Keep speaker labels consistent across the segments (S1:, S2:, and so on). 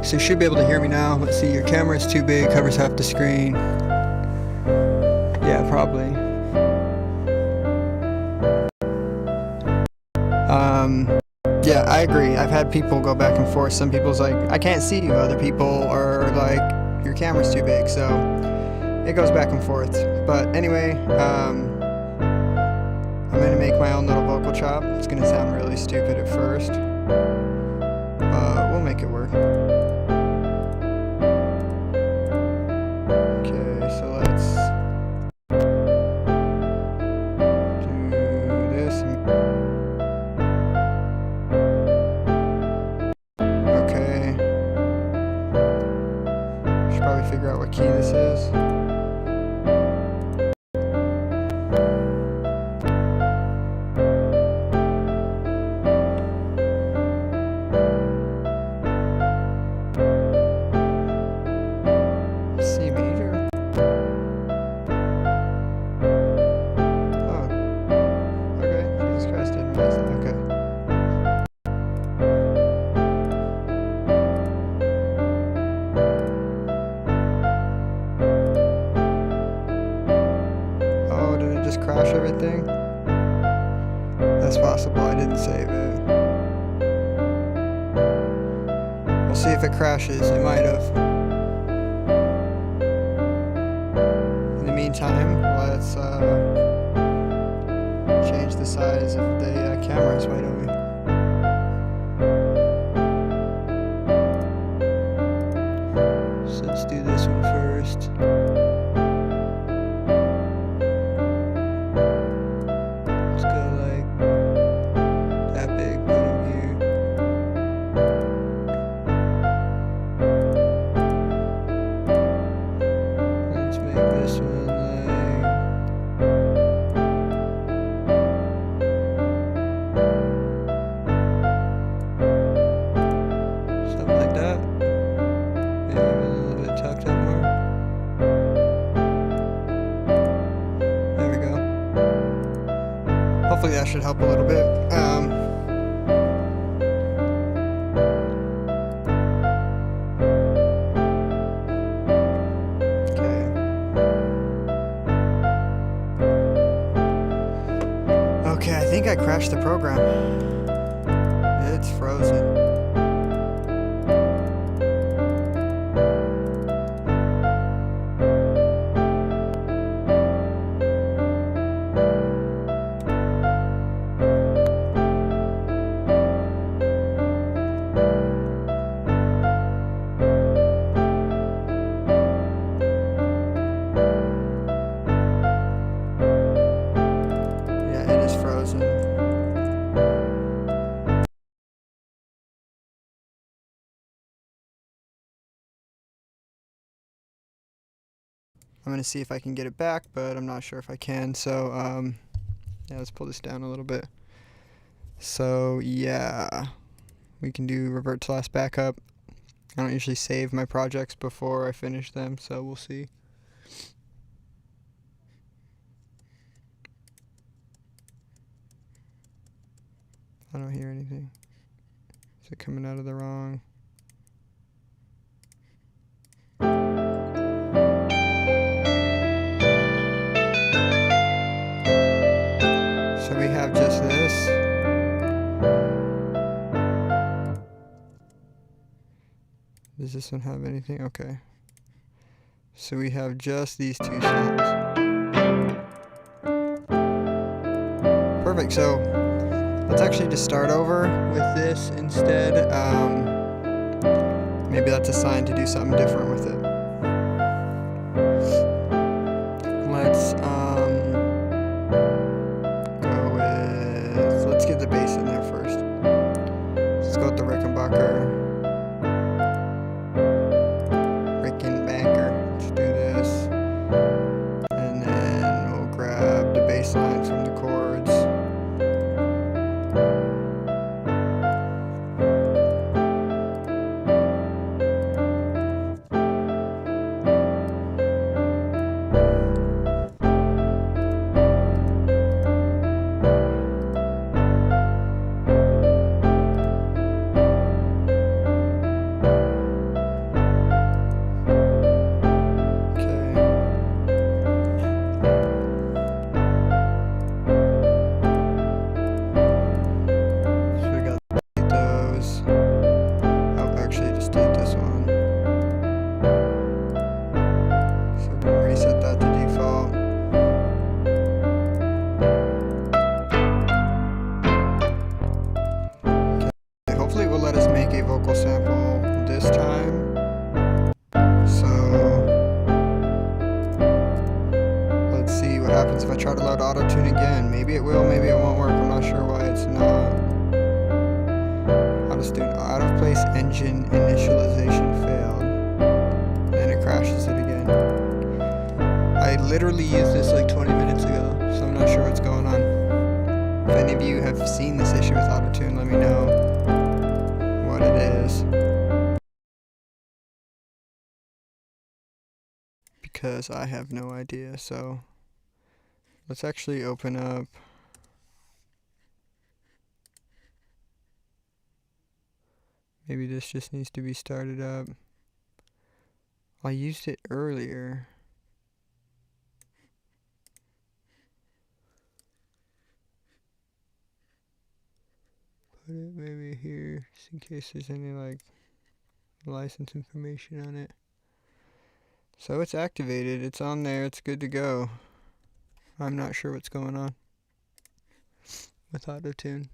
S1: So you should be able to hear me now. Let's see, your camera's too big, covers half the screen. Yeah, probably. Yeah, I agree. I've had people go back and forth. Some people's like, I can't see you. Other people are like, your camera's too big. So it goes back and forth. But anyway, I'm gonna make my own little vocal chop. It's gonna sound really stupid at first, but we'll make it work. Okay, so let's do this. Okay. Should probably figure out what key this is. C major? Oh. Okay. Jesus Christ, didn't realize that. Okay. Oh, did it just crash everything? That's possible. I didn't save it. We'll see if it crashes. It might have. In the meantime, let's change the size of the cameras, why don't we? So let's do this one first. Let's go like that big, put them here. Let's make this one like something like that. Maybe even a little bit tucked up more. There we go. Hopefully that should help a little bit. Okay, I think I crashed the program. It's frozen. Yeah, it is frozen. I'm gonna see if I can get it back, but I'm not sure if I can. So yeah, let's pull this down a little bit. So yeah, we can do revert to last backup. I don't usually save my projects before I finish them, so we'll see. I don't hear anything. Is it coming out of the wrong? So we have just this. Does this one have anything? Okay. So we have just these two sounds. Perfect. So let's actually just start over with this instead. Maybe that's a sign to do something different with it. Let's go with, let's get the bass in there first. Let's go with the Rickenbacker. Let's do this. And then we'll grab the bass line from the chords. happens if I try to load auto-tune again. Maybe it will, maybe it won't work. I'm not sure why it's not. I'll just do an out-of-place engine initialization failed. And it crashes it again. I literally used this like 20 minutes ago, so I'm not sure what's going on. If any of you have seen this issue with auto-tune, let me know what it is. Because I have no idea, so let's actually open up maybe this just needs to be started up. I used it earlier. Put it maybe here just in case there's any like license information on it. So it's activated, it's on there, it's good to go. I'm not sure what's going on with auto-tune.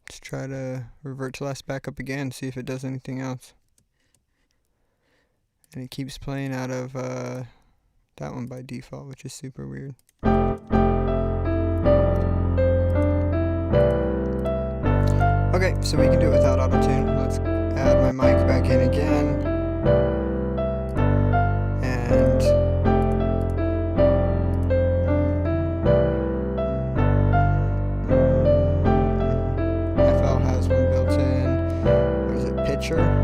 S1: Let's try to revert to last backup again, see if it does anything else. And it keeps playing out of that one by default, which is super weird. Okay, so we can do it without auto-tune. Let's add my mic back in again. And FL has one built in. What is it? Pitcher.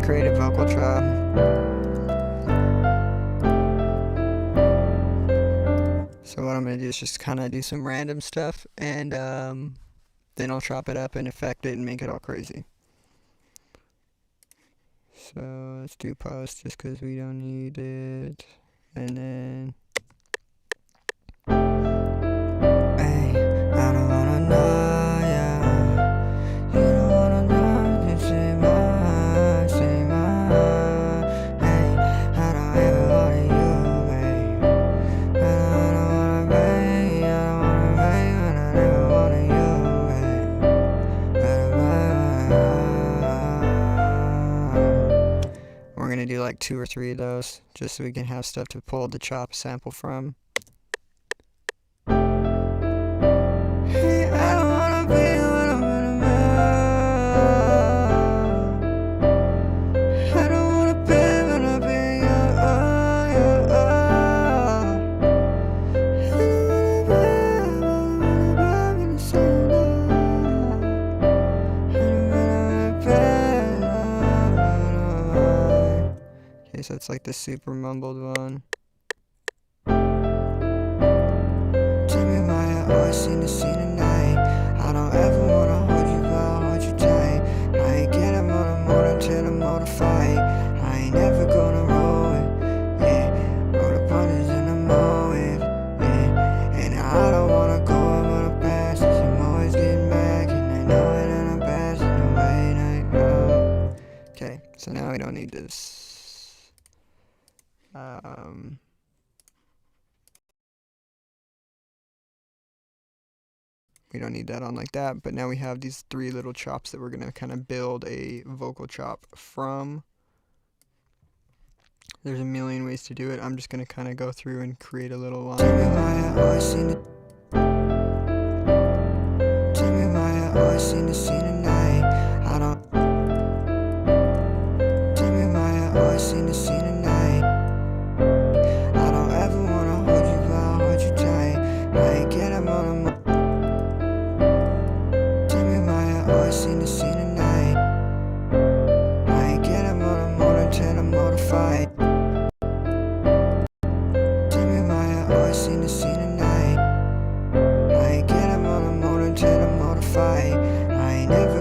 S1: Create a vocal trap. So what I'm going to do is just kind of do some random stuff, and then I'll chop it up and effect it and make it all crazy. So let's do post just because we don't need it. And then we're going to do like 2 or 3 of those, just so we can have stuff to pull the chop sample from. Hey, I don't wanna be what I'm gonna be. I don't wanna be when I be Okay, so it's like the super mumbled one. Tell me why I always seem to see tonight. I don't ever wanna hold you, but I'll hold you tight. I ain't getting more till I'm more to fight. I ain't never gonna roll it, yeah. Roll the punches in the mowing, yeah. And I don't wanna go over the past, cause I'm always getting back, and I know it and I'm passing away night now. Okay, so now we don't need this. We don't need that on like that, but now we have these 3 little chops that we're going to kind of build a vocal chop from. There's a million ways to do it. I'm just going to kind of go through and create a little line. Tell me why I always seem to see tonight. I don't. Tell me why I always seem to see tonight. I don't ever wanna hold you, but I'll hold you tight. I ain't getting more. Tell me why I always seem to see tonight. I ain't getting more until I'm more to fight. Tell me why I always seem to see tonight. I ain't getting more until I'm more to fight. I ain't never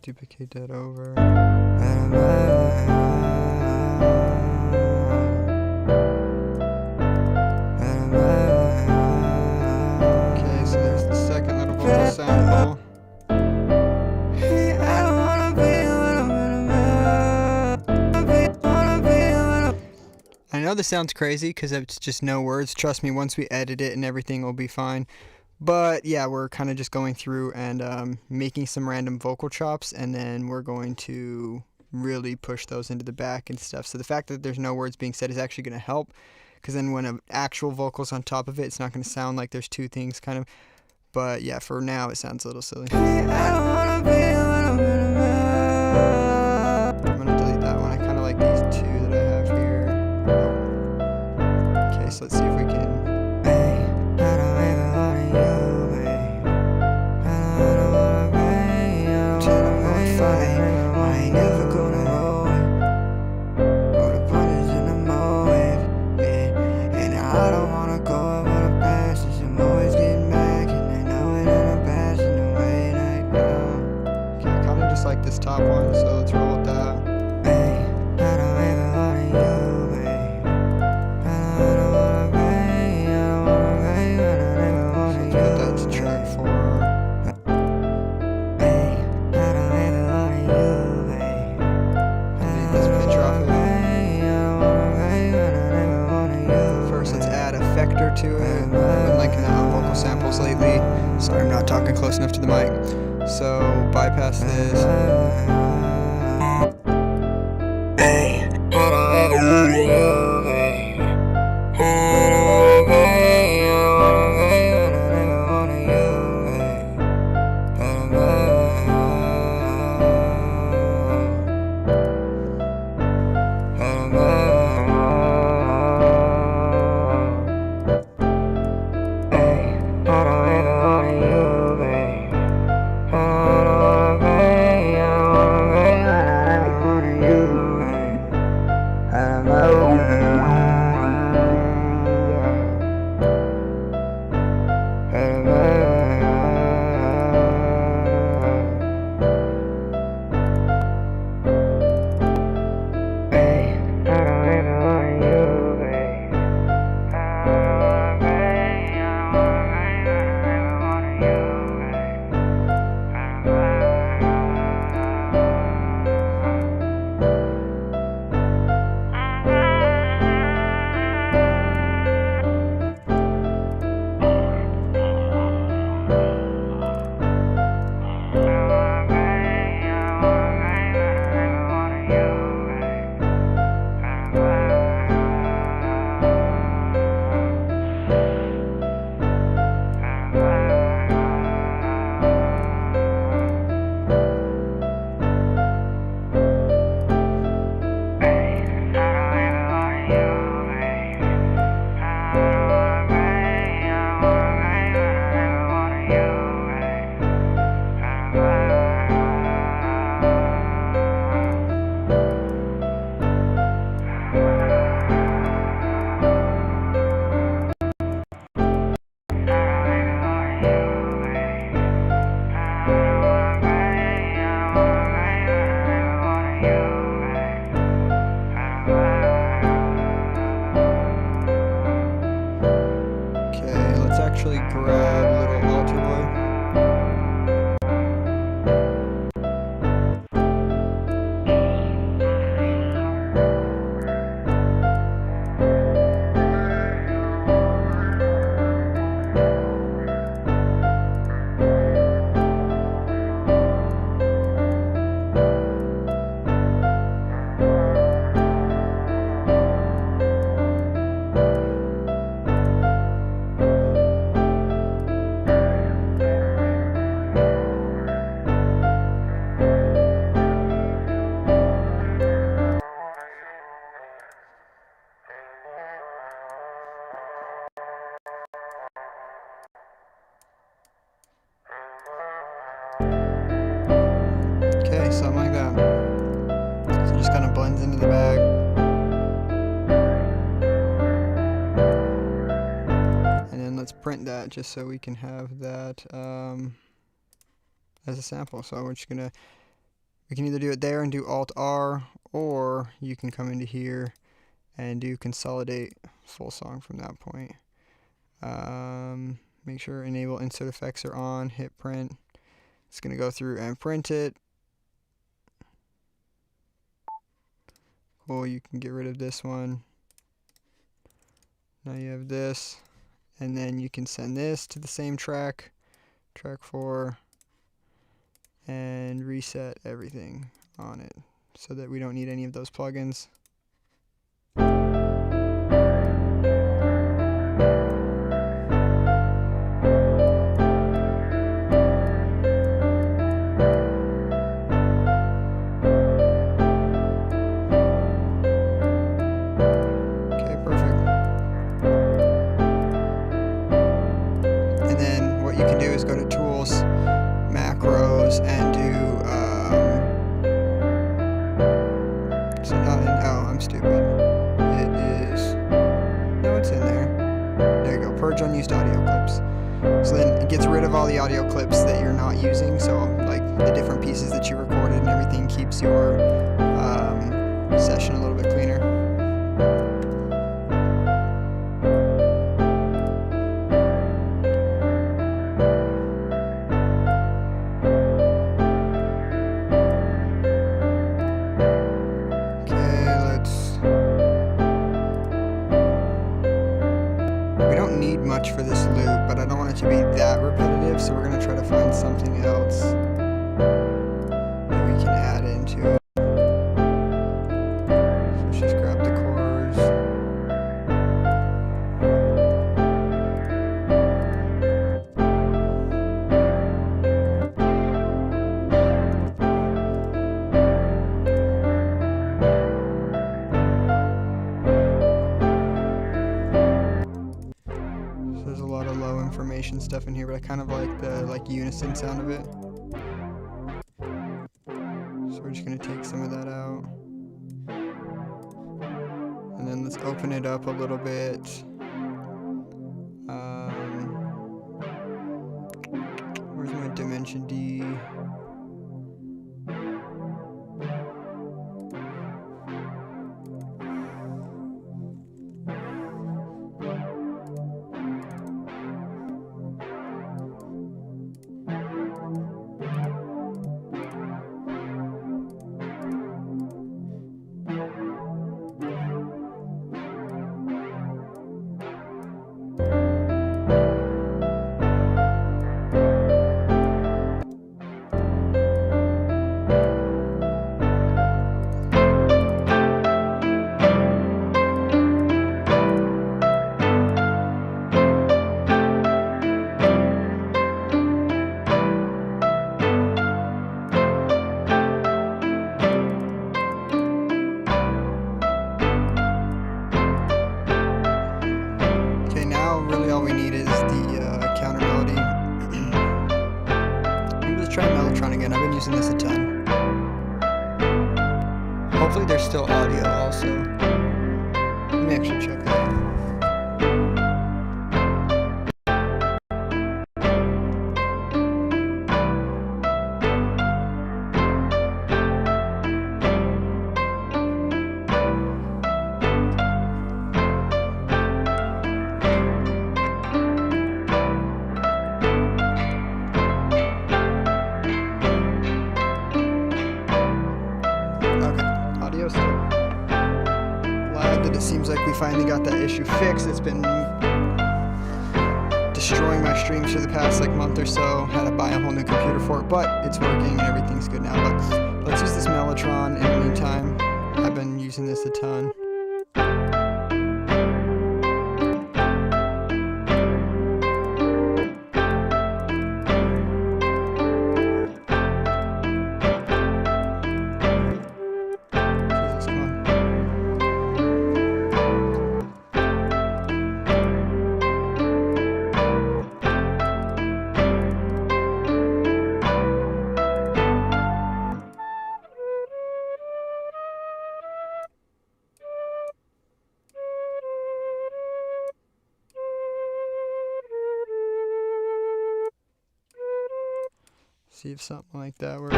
S1: duplicate that over. Okay, so there's the second little vocal sample. I know this sounds crazy because it's just no words. Trust me, once we edit it and everything will be fine. But yeah, we're kind of just going through and making some random vocal chops, and then we're going to really push those into the back and stuff. So the fact that there's no words being said is actually going to help, because then when an actual vocal's on top of it, it's not going to sound like there's two things kind of. But yeah, for now it sounds a little silly. I'm gonna delete that one. I kind of like these two that I have here. Okay, so let's see if we can. Like this top one, so let's roll with that. So let's put that to track 4. Delete this pitch off of it. First, let's add effector to it. I've been liking that on vocal samples lately. Sorry, I'm not talking close enough to the mic. So bypass this. Actually grab little altar boy. Okay, something like that. So it just kind of blends into the bag. And then let's print that just so we can have that as a sample. So we're just gonna We can either do it there and do Alt R, or you can come into here and do consolidate full song from that point. Make sure enable insert effects are on, hit print. It's going to go through and print it. Cool, you can get rid of this one. Now you have this, and then you can send this to the same track, track 4, and reset everything on it so that we don't need any of those plugins. Go to tools, macros, and do I'm stupid. It is, no, it's in there. There you go, purge unused audio clips. So then it gets rid of all the audio clips that you're not using, so like the different pieces that you recorded and everything, keeps your session a little bit cleaner. Much for this loop, but I don't want it to be that repetitive, so we're going to try to find something else that we can add into it. So let's just grab the chords. There's a lot of low information stuff in here, but I kind of like the unison sound of it. So we're just going to take some of that out. And then let's open it up a little bit. Where's my Dimension D? I've been using this a ton. Hopefully there's still audio also. Let me actually check that. Glad that it seems like we finally got that issue fixed. It's been destroying my streams for the past month or so. Had to buy a whole new computer for it, but it's working and everything's good now. But let's use this Mellotron in the meantime. I've been using this a ton. See if something like that works.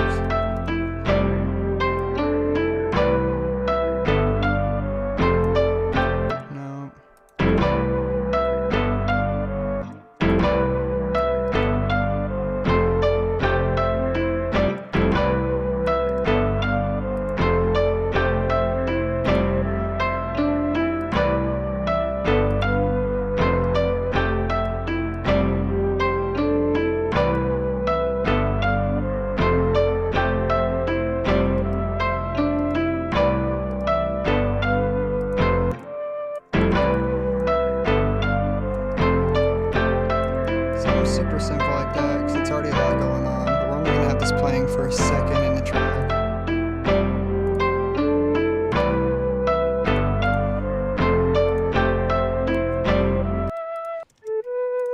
S1: super simple like that because it's already a lot going on, but we're only going to have this playing for a second in the track.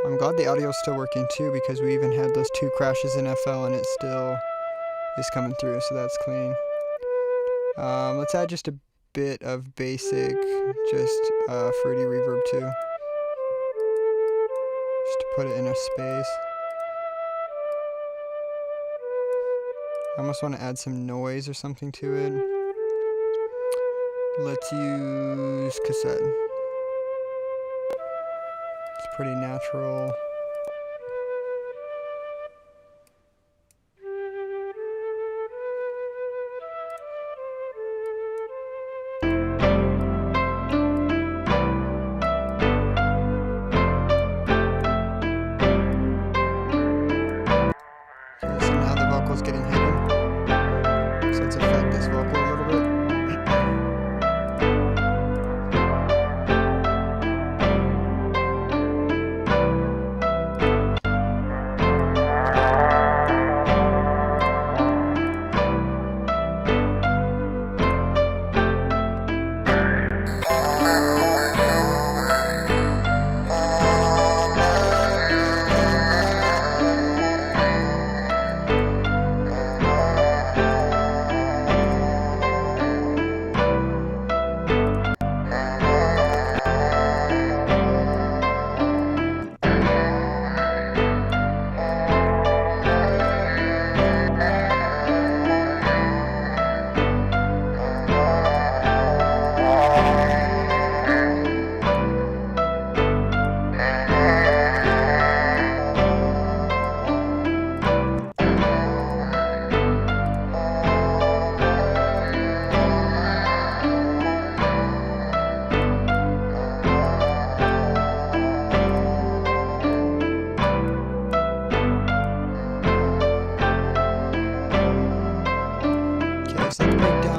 S1: I'm glad the audio's still working too, because we even had those 2 crashes in FL and it still is coming through, so that's clean. Let's add just a bit of basic, just fruity reverb too, just to put it in a space. I almost want to add some noise or something to it. Let's use cassette. It's pretty natural. Getting hidden, so let's affect this vocal a little bit.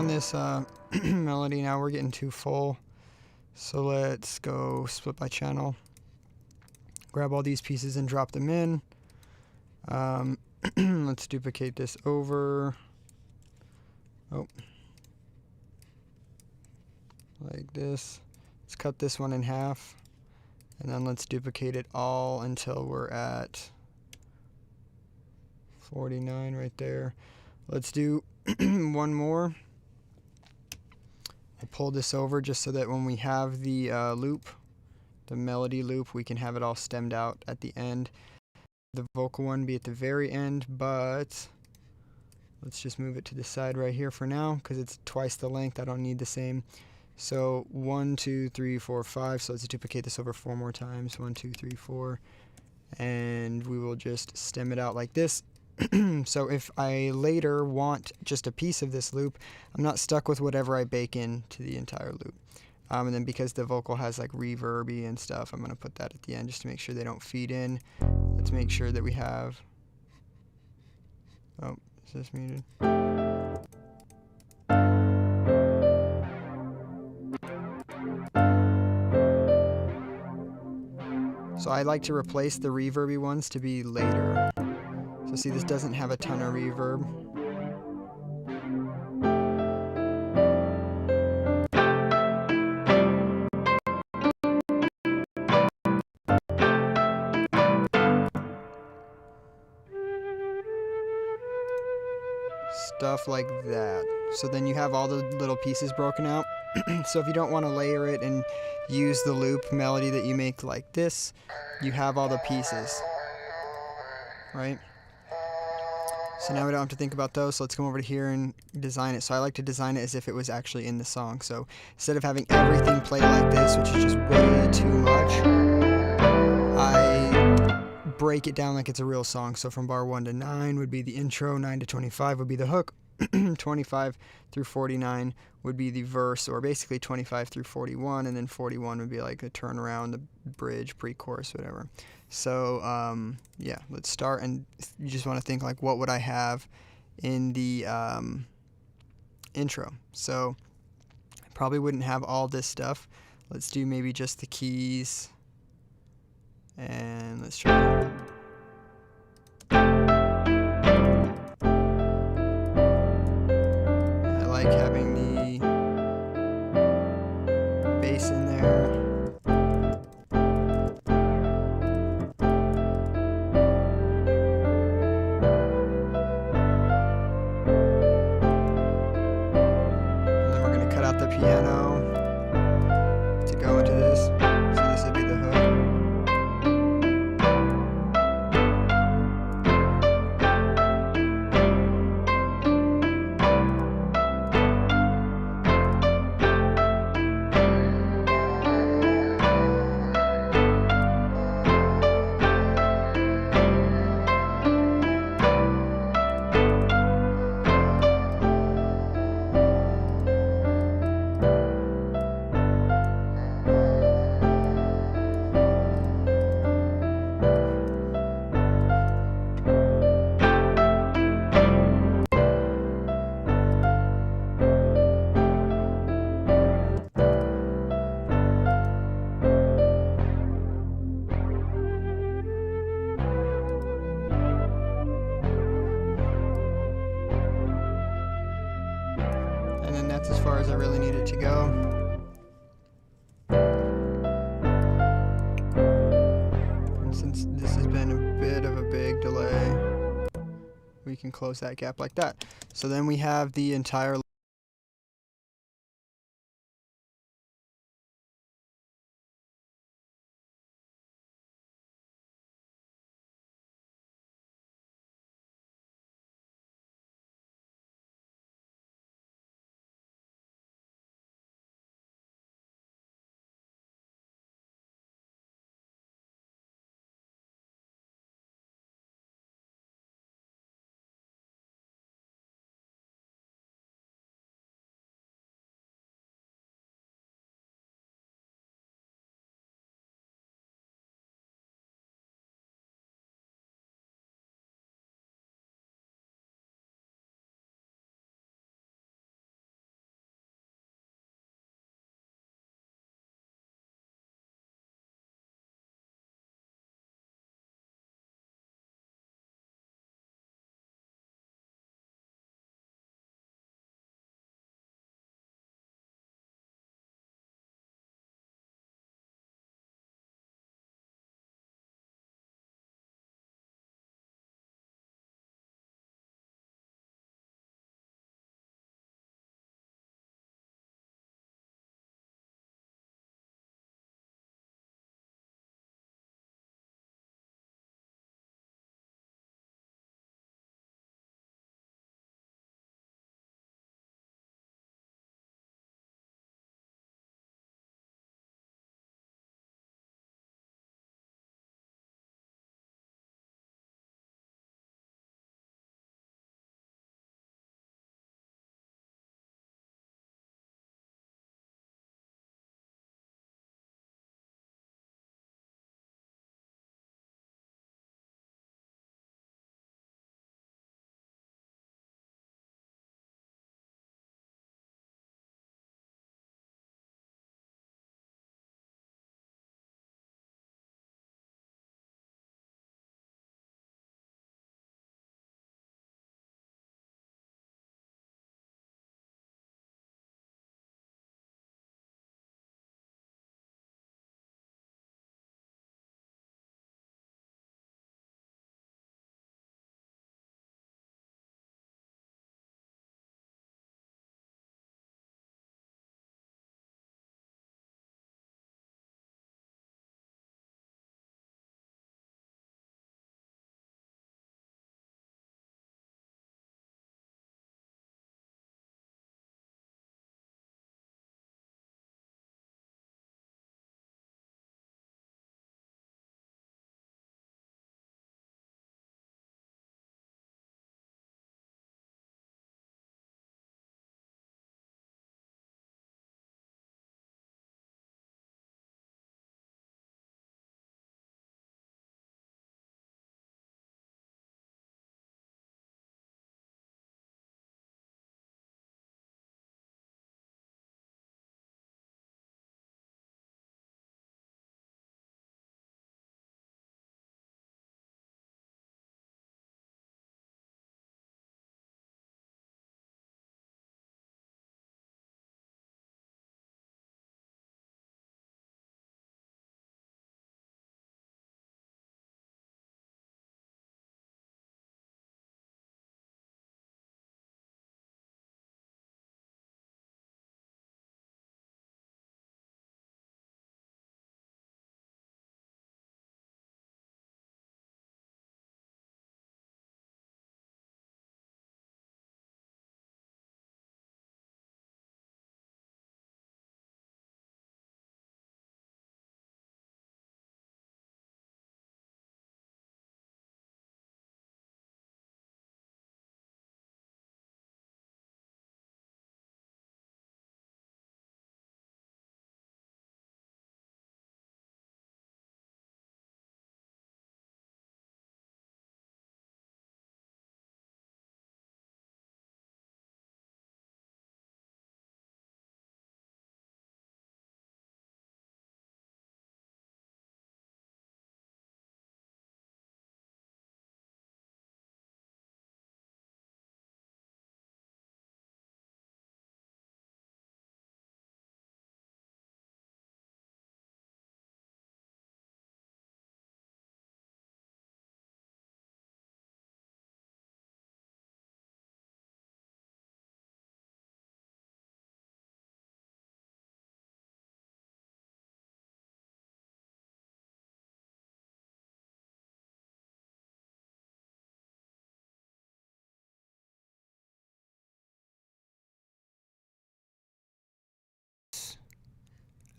S1: This melody now, we're getting too full, so let's go split by channel, grab all these pieces and drop them in. Let's duplicate this over, like this. Let's cut this one in half, and then let's duplicate it all until we're at 49 right there. Let's do one more. I'll pull this over just so that when we have the loop, the melody loop, we can have it all stemmed out at the end. The vocal one be at the very end, but let's just move it to the side right here for now because it's twice the length. I don't need the same. So 1, 2, 3, 4, 5. So let's duplicate this over 4 more times. 1, 2, 3, 4. And we will just stem it out like this. So if I later want just a piece of this loop, I'm not stuck with whatever I bake in to the entire loop. And then because the vocal has like reverby and stuff, I'm going to put that at the end just to make sure they don't feed in. Let's make sure that we have... Oh, is this muted? So I like to replace the reverby ones to be later. So see, this doesn't have a ton of reverb. Stuff like that. So then you have all the little pieces broken out. So if you don't want to layer it and use the loop melody that you make like this, you have all the pieces, right? So now we don't have to think about those, so let's come over to here and design it. So I like to design it as if it was actually in the song. So instead of having everything played like this, which is just way too much, I break it down like it's a real song. So from bar 1 to 9 would be the intro, 9 to 25 would be the hook, 25 through 49 would be the verse, or basically 25 through 41, and then 41 would be like the turnaround, the bridge, pre-chorus, whatever. So yeah, let's start, and you just want to think like, what would I have in the intro? So I probably wouldn't have all this stuff. Let's do maybe just the keys, and let's try like having the bass in there. And then we're going to cut out the piano to go into this. So this would be the hook. And then that's as far as I really need it to go. And since this has been a bit of a big delay, we can close that gap like that. So then we have the entire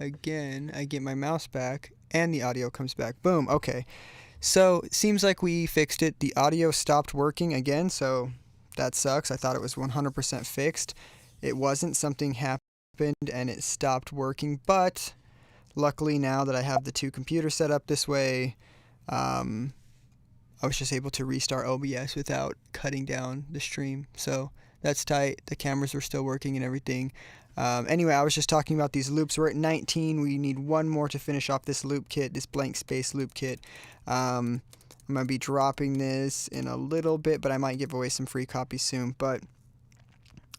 S1: again, I get my mouse back and the audio comes back. Boom. Okay. So it seems like we fixed it. The audio stopped working again, so that sucks. I thought it was 100% fixed. It wasn't. Something happened and it stopped working, but luckily now that I have the two computers set up this way, I was just able to restart OBS without cutting down the stream. So that's tight. The cameras were still working and everything. Anyway, I was just talking about these loops. We're at 19. We need one more to finish off this loop kit, this blank space loop kit. I'm going to be dropping this in a little bit, but I might give away some free copies soon. But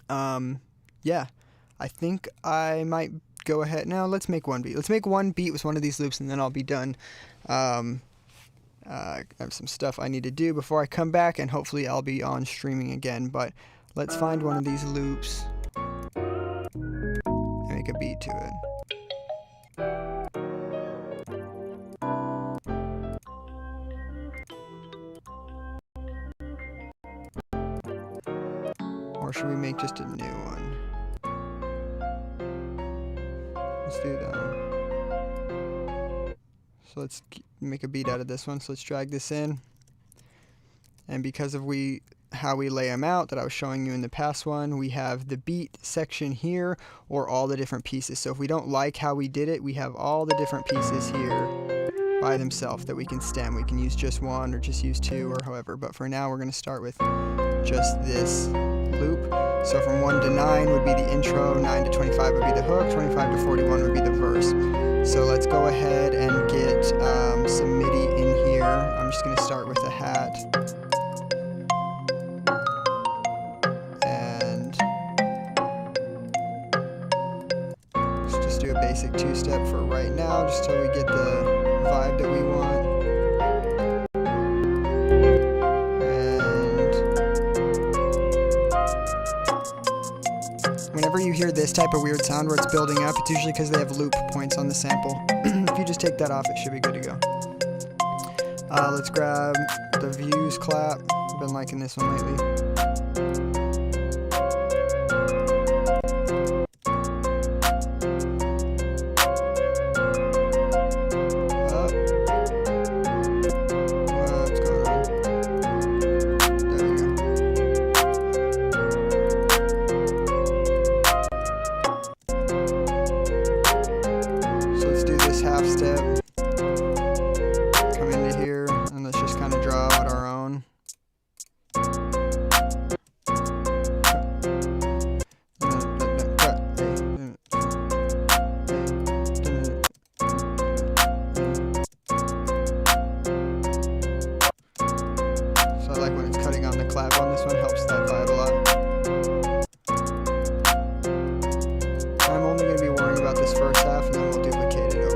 S1: yeah, I think I might go ahead. Now let's make one beat. Let's make one beat with one of these loops and then I'll be done. I have some stuff I need to do before I come back, and hopefully I'll be on streaming again. But let's find one of these loops and make a beat to it. Or should we make just a new one? Let's do that one. So let's make a beat out of this one. So let's drag this in. And because of how we lay them out that I was showing you in the past one, we have the beat section here, or all the different pieces. So if we don't like how we did it, we have all the different pieces here by themselves that we can stem. We can use just one or just use two or however. But for now, we're going to start with just this loop. So from 1 to 9 would be the intro, 9 to 25 would be the hook, 25 to 41 would be the verse. So let's go ahead and get some MIDI in here. I'm just going to start with a hat. And let's just do a basic two-step for right now, just till we get the vibe that we want. Whenever you hear this type of weird sound where it's building up, it's usually because they have loop points on the sample. If you just take that off, it should be good to go. Let's grab the views clap. I've been liking this one lately. Half step, come into here, and let's just kind of draw out our own. So I like when it's cutting on the clap on this one, helps that vibe a lot. I'm only going to be worrying about this first half, and then we'll duplicate it over.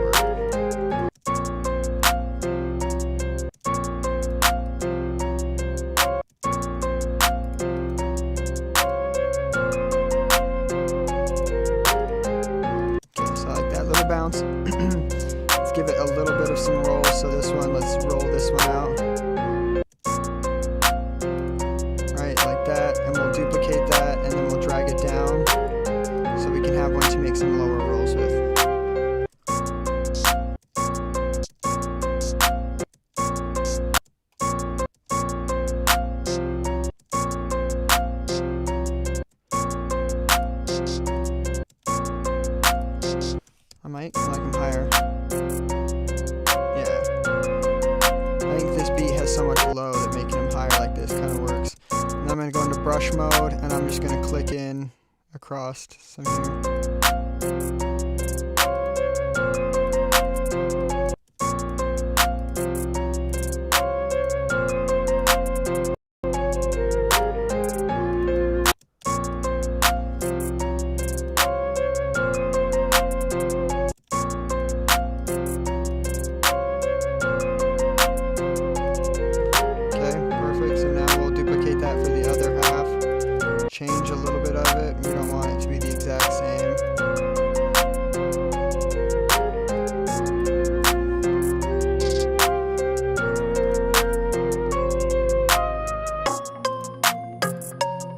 S1: Bounce. Let's give it a little bit of some roll. So this one, let's roll this one out. Alright, like that. And we'll duplicate that, and then we'll drag it down so we can have one to make some lower rolls with. I might like them higher. Yeah. I think this beat has so much low that making them higher like this kind of works. And I'm going to go into brush mode, and I'm just going to click in across some here. Change a little bit of it. We don't want it to be the exact same.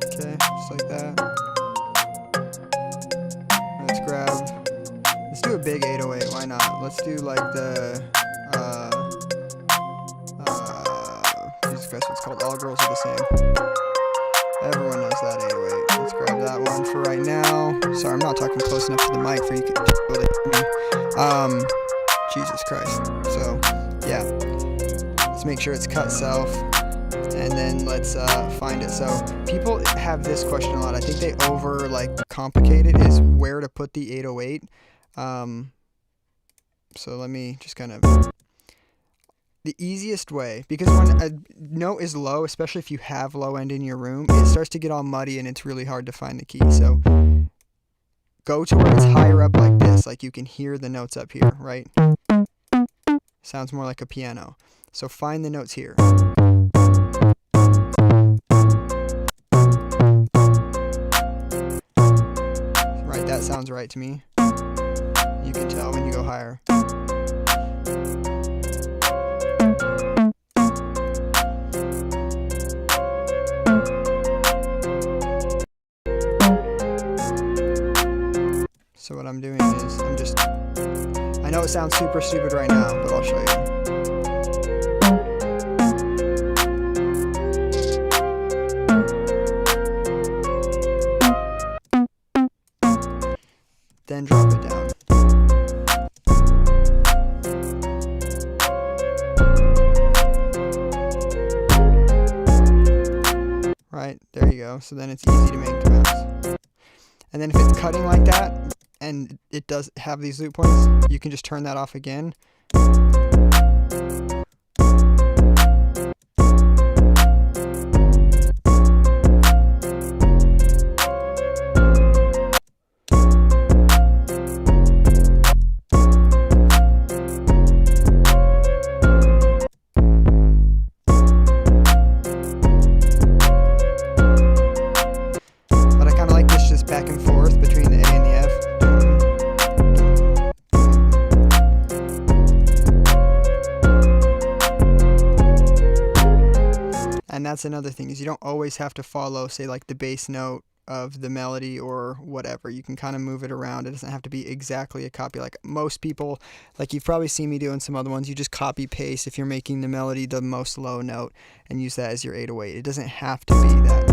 S1: Okay, just like that. Let's do a big 808. let's do like the Jesus Christ, it's called All Girls Are the Same. Everyone knows that 808. Let's grab that one for right now. Sorry, I'm not talking close enough to the mic for you to be able to hear me. Jesus Christ. So yeah, let's make sure it's cut self, and then let's find it. So people have this question a lot. I think they over complicate it, is where to put the 808. So let me just kind of, the easiest way, because when a note is low, especially if you have low end in your room, it starts to get all muddy and it's really hard to find the key. So go to where it's higher up like this, like you can hear the notes up here, right? Sounds more like a piano. So find the notes here. Right, that sounds right to me. You can tell when you go higher. So what I'm doing is I know it sounds super stupid right now, but I'll show you. Then drop it down. Right, there you go. So then it's easy to make the mouse. And then if it's cutting like that, and it does have these loop points, you can just turn that off again. But I kind of like this just back and forth between the A and the F. And that's another thing, is you don't always have to follow, say, like the bass note of the melody or whatever. You can kind of move it around. It doesn't have to be exactly a copy. Like most people, like you've probably seen me doing some other ones, you just copy paste if you're making the melody the most low note and use that as your 808. It doesn't have to be that.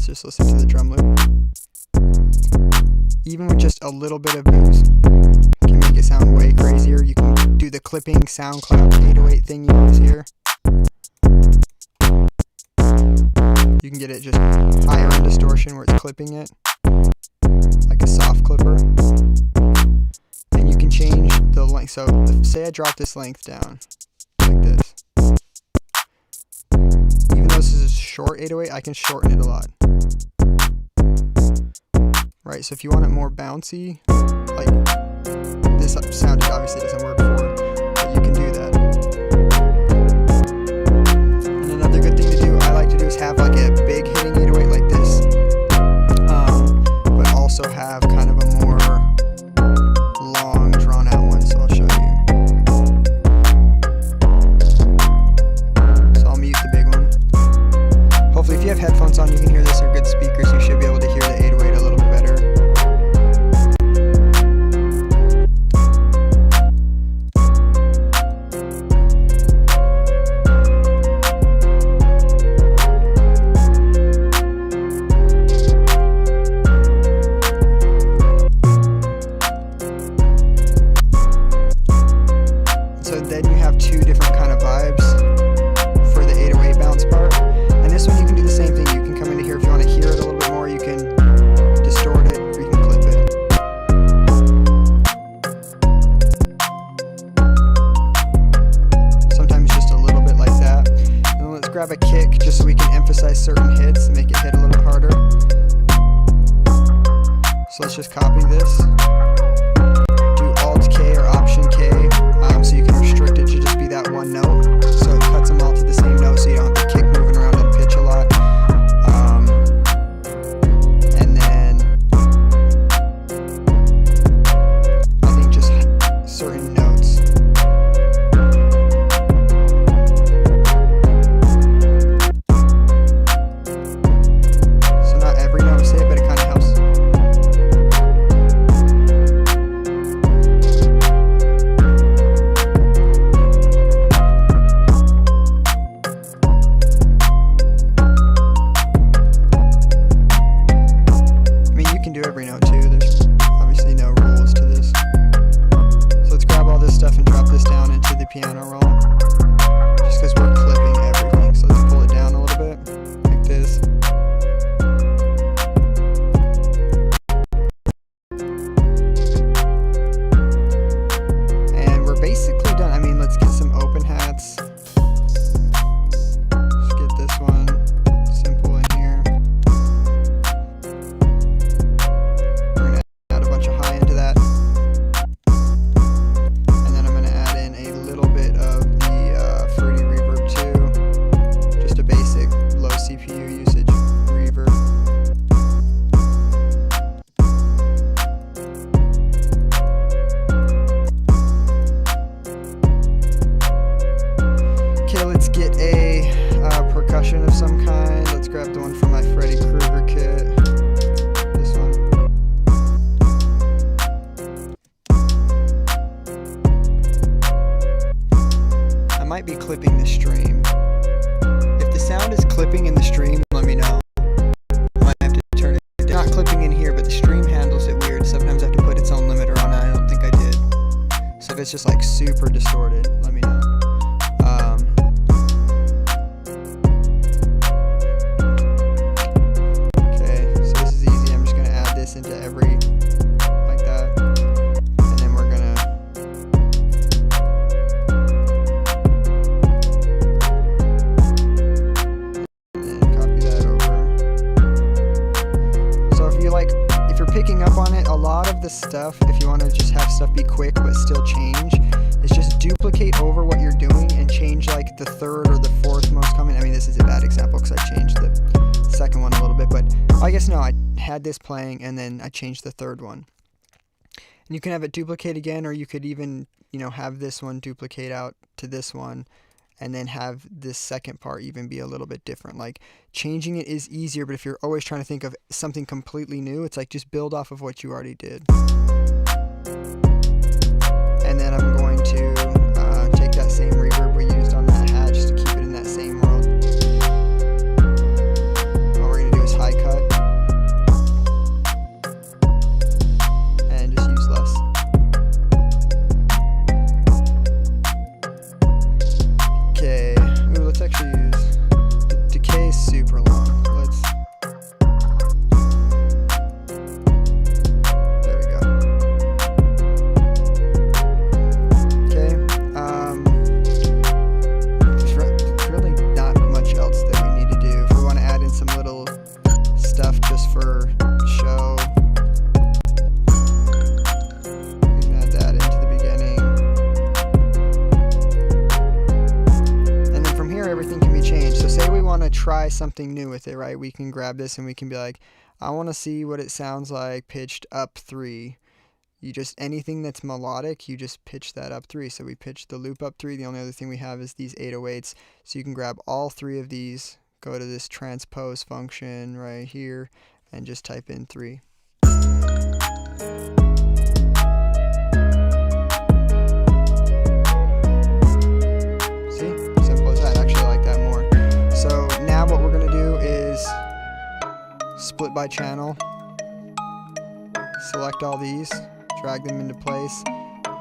S1: Just listen to the drum loop. Even with just a little bit of boost, can make it sound way crazier. You can do the clipping SoundCloud 808 thing you always hear. You can get it just higher in distortion where it's clipping it, like a soft clipper. And you can change the length. So say I drop this length down, like this. Even though this is a short 808, I can shorten it a lot. Right, so if you want it more bouncy, like this sound obviously doesn't work for, but you can do that. And another good thing to do, I like to do, is have like a big hitting 808 like this, but also have kind of a more long drawn out one, so I'll show you. So I'll mute the big one. Hopefully if you have headphones on you can hear this, or good speakers, you should be able to hear the 808 a little bit better. So then you have two different kind of vibes for the 808 bounce part. And this one you can do the same thing. You can come into here if you want to hear it a little bit more. You can emphasize certain hits and make it hit a little harder. So let's just copy this, do Alt K or Option K, so you can restrict it to just be that one note. So it cuts them all to the same note, so you don't have to kick moving around and pitch a lot. And then I think just certain notes. So not every note say it, but it kind of helps. Every note too. There's obviously no rules to this. So let's grab all this stuff and drop this down into the piano roll. Just because we're clipping everything. So let's pull it down a little bit, like this. And we're basically done. I mean, let's get some open hats. Let's get this one simple in here. Let's get a percussion of some kind. Let's grab the one from my Freddy Krueger kit. This one. I might be clipping the stream. If the sound is clipping in the stream, let me know. I might have to turn it. It's not clipping in here, but the stream handles it weird. Sometimes I have to put its own limiter on it. I don't think I did. So if it's just like super distorted, let me know. Into every, like that, and then we're gonna and then copy that over. So if you're picking up on it, a lot of the stuff, if you want to just have stuff be quick but still change, is just duplicate over what you're doing and change like the third or the fourth most common. I mean, this is a bad example because I changed the second one a little bit, but I guess no, I had this playing and then I changed the third one. And you can have it duplicate again, or you could even, have this one duplicate out to this one and then have this second part even be a little bit different. Like, changing it is easier, but if you're always trying to think of something completely new, it's like just build off of what you already did. And then I'm going to take that same reverb we used on that hat just to keep it in that same world. What we're going to do is high cut and just use less. Okay, ooh, let's actually use the decay is super long. There we go. Okay, there's really not much else that we need to do. If we want to add in some little stuff just for show, we can add that into the beginning. And then from here, everything can be changed. So say we want to try something new with it, right? We can grab this and we can be like, I want to see what it sounds like pitched up 3. You just, anything that's melodic, you just pitch that up 3. So we pitch the loop up 3. The only other thing we have is these 808s. So you can grab all 3 of these, go to this transpose function right here, and just type in 3. See? Simple as that. I actually like that more. So now what we're going to do is split by channel. Select all these. Drag them into place.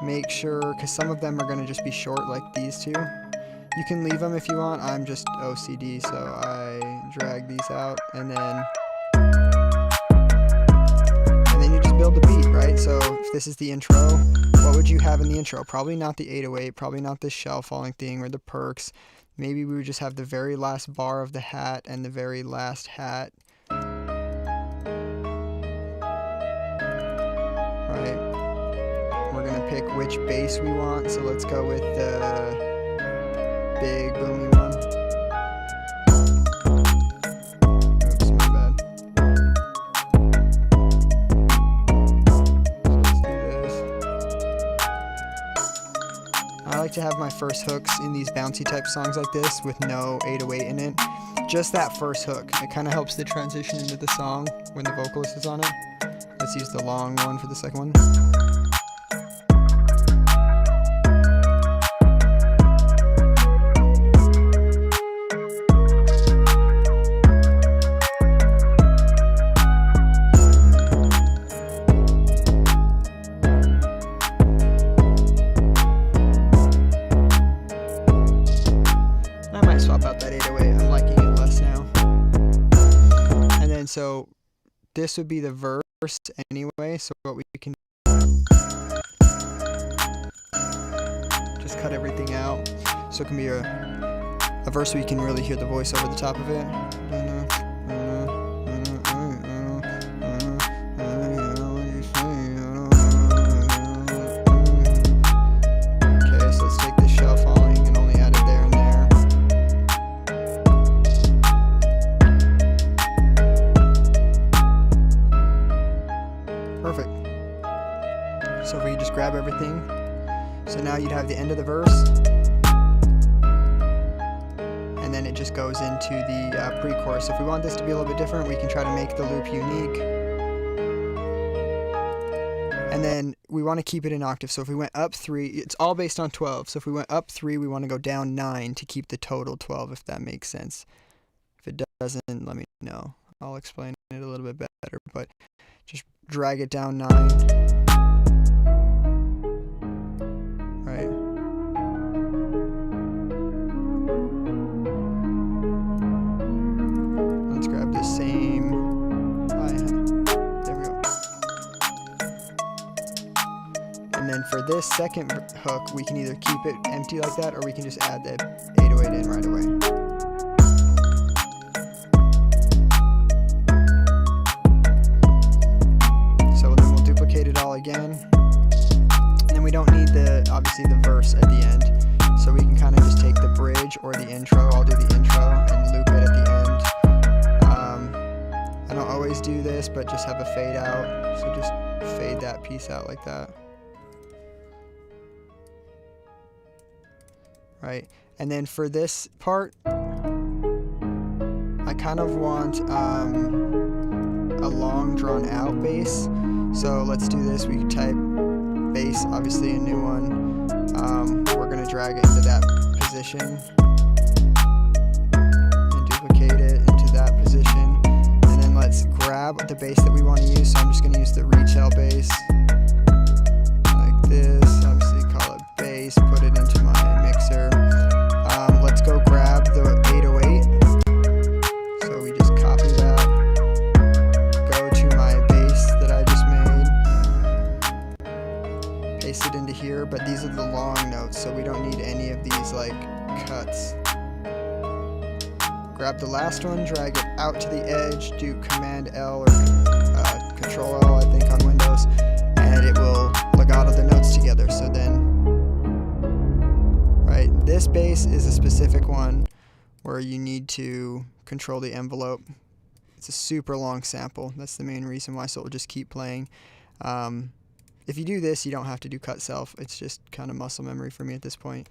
S1: Make sure, because some of them are going to just be short like these two. You can leave them if you want. I'm just OCD, so I drag these out, and then you just build the beat, right? So if this is the intro, what would you have in the intro? Probably not the 808, probably not this shell falling thing or the perks. maybe we would just have the very last bar of the hat and the very last hat. Right. We're gonna pick which bass we want, so let's go with the big boomy one. Oops, my bad. So let's do this. I like to have my first hooks in these bouncy type songs like this with no 808 in it. Just that first hook. It kind of helps the transition into the song when the vocalist is on it. Let's use the long one for the second one. I might swap out that 808. I'm liking it less now. And then so this would be the verse anyway, so what we can just cut everything out, so it can be a verse where you can really hear the voice over the top of it. Okay, so let's take this shell falling and only add it there and there. Perfect. So if we just grab everything, so now you'd have the end of the verse, and then it just goes into the pre-chorus. So if we want this to be a little bit different, we can try to make the loop unique. And then we want to keep it in octave. So if we went up 3, it's all based on 12. So if we went up 3, we want to go down 9 to keep the total 12, if that makes sense. If it doesn't, let me know. I'll explain it a little bit better, but just drag it down 9. Right. Let's grab the same hi-hat. There we go. And then for this second hook, we can either keep it empty like that, or we can just add the 808 in right away. It all again, and then we don't need obviously the verse at the end, so we can kind of just take the bridge or the intro. I'll do the intro and loop it at the end. I don't always do this, but just have a fade out, so just fade that piece out like that. Right, and then for this part, I kind of want a long drawn out bass. So let's do this. We can type bass, obviously a new one. We're going to drag it into that position and duplicate it into that position. And then let's grab the bass that we want to use. So I'm just going to use the retail bass like this. Obviously call it bass, put it into my mixer. Let's go grab the 808. So we just copy that. Paste it into here, but these are the long notes, so we don't need any of these like cuts. Grab the last one, drag it out to the edge, do Command L or Control L, I think, on Windows, and it will legato the notes together. So then, right, this bass is a specific one where you need to control the envelope. It's a super long sample. That's the main reason why, so it will just keep playing. If you do this, you don't have to do cut self. It's just kind of muscle memory for me at this point.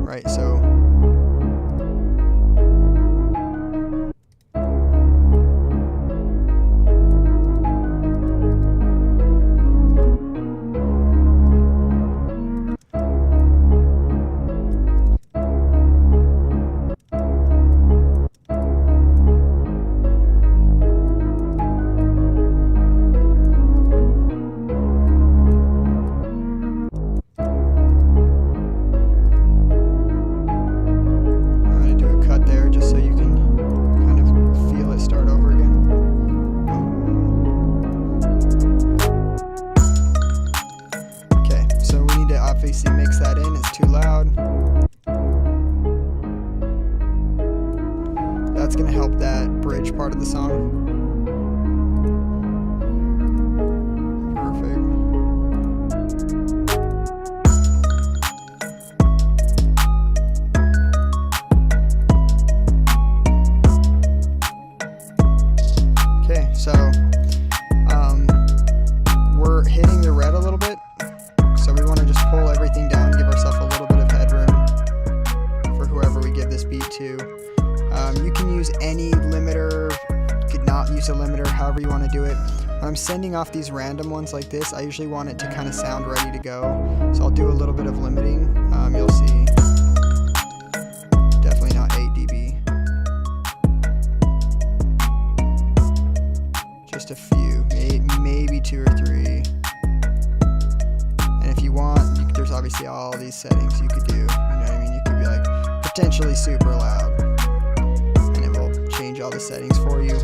S1: Right, so it's gonna help that bridge part of the song. So we're hitting the red a little bit, so we want to just pull everything down, give ourselves a little bit of headroom for whoever we give this beat to. You can use any limiter, you could not use a limiter, however you want to do it. When I'm sending off these random ones like this, I usually want it to kind of sound ready to go, so I'll do a little bit of limiting. You'll see, definitely not 8 dB. Just a few, maybe 2 or 3. And if you want, there's obviously all these settings you could do. You know what I mean? You could be like potentially super loud, and it will change all the settings for you.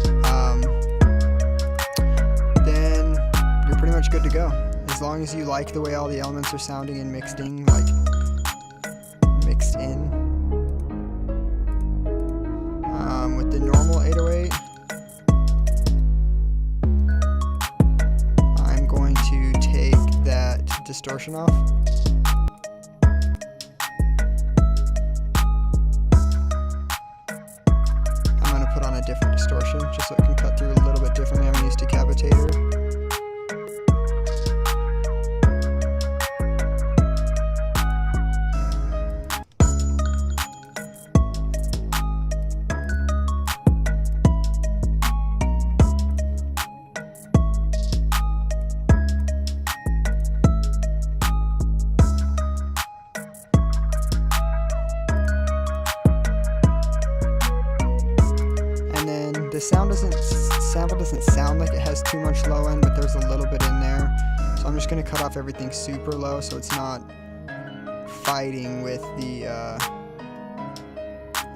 S1: Then you're pretty much good to go. As long as you like the way all the elements are sounding and mixed in. With the normal 808. Distortion off. I'm going to put on a different distortion just so it can cut through a little bit differently. I'm going to use Decapitator. The sample doesn't sound like it has too much low end, but there's a little bit in there. So I'm just going to cut off everything super low so it's not fighting with the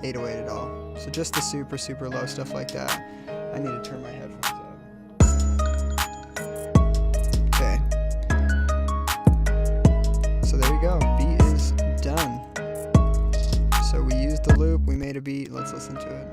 S1: 808 at all. So just the super, super low stuff like that. I need to turn my headphones up. Okay. So there you go. Beat is done. So we used the loop, we made a beat, let's listen to it.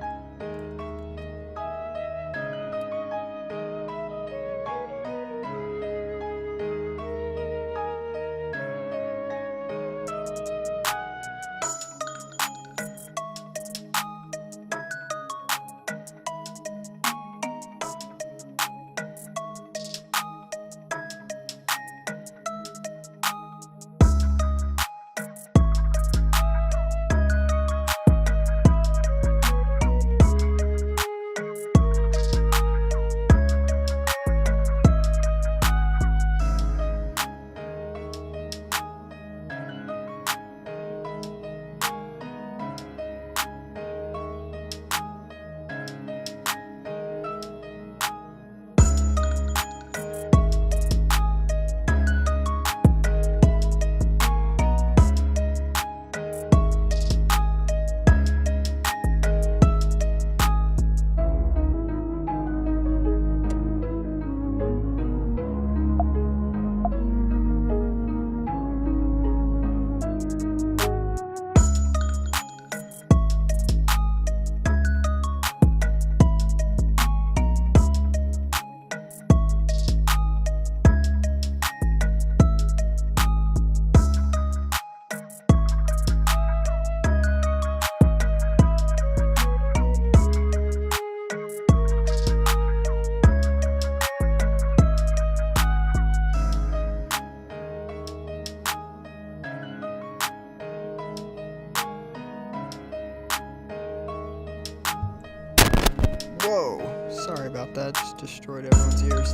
S1: Whoa, sorry about that, just destroyed everyone's ears.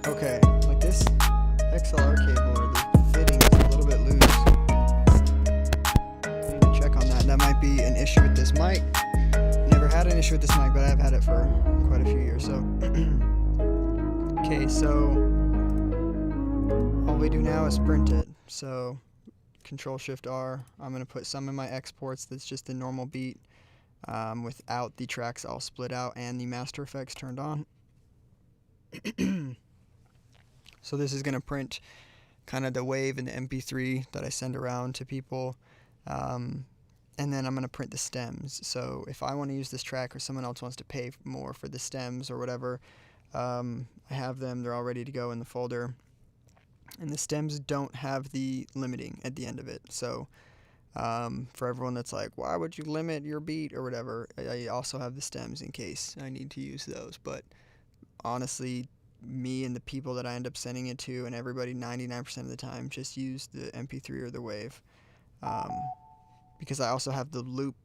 S1: Okay, like this XLR cable or the fitting is a little bit loose. I need to check on that. That might be an issue with this mic. Never had an issue with this mic, but I've had it for quite a few years, so. Okay, so all we do now is print it. So Control-Shift-R, I'm going to put some in my exports that's just the normal beat. Without the tracks all split out and the master effects turned on. So this is going to print kind of the wave and the MP3 that I send around to people. And and then I'm going to print the stems. So if I want to use this track or someone else wants to pay more for the stems or whatever, I have them. They're all ready to go in the folder. And the stems don't have the limiting at the end of it. So for everyone that's like, why would you limit your beat or whatever, I also have the stems in case I need to use those. But honestly, me and the people that I end up sending it to and everybody 99% of the time just use the MP3 or the wave. Because I also have the loop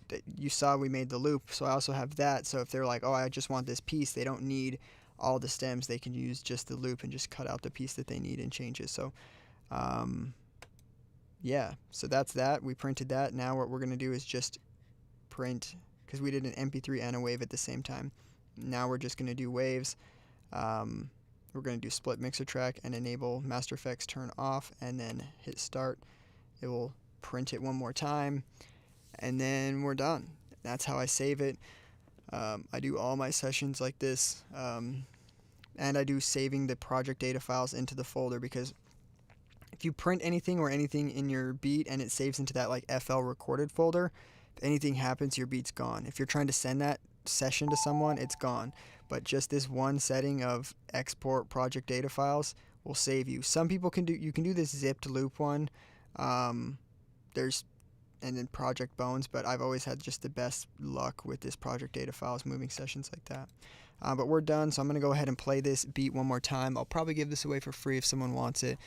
S1: that you saw we made the loop, so I also have that. So if they're like, oh, I just want this piece, they don't need all the stems, they can use just the loop and just cut out the piece that they need and change it. So yeah, so that's that. We printed that. Now what we're going to do is just print, because we did an MP3 and a wave at the same time. Now we're just going to do waves. We're going to do split mixer track and enable Master Effects turn off, and then hit start. It will print it one more time, and then we're done. That's how I save it. I do all my sessions like this, and I do saving the project data files into the folder, because if you print anything or anything in your beat and it saves into that like FL recorded folder, if anything happens, your beat's gone. If you're trying to send that session to someone, it's gone. But just this one setting of export project data files will save you. Some people can do, you can do this zipped loop one. And then Project Bones, but I've always had just the best luck with this project data files, moving sessions like that. But we're done, so I'm going to go ahead and play this beat one more time. I'll probably give this away for free if someone wants it.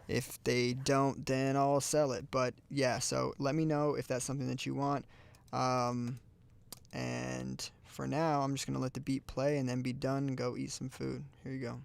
S1: If they don't, then I'll sell it. But yeah, so let me know if that's something that you want. And for now, I'm just going to let the beat play and then be done and go eat some food. Here you go.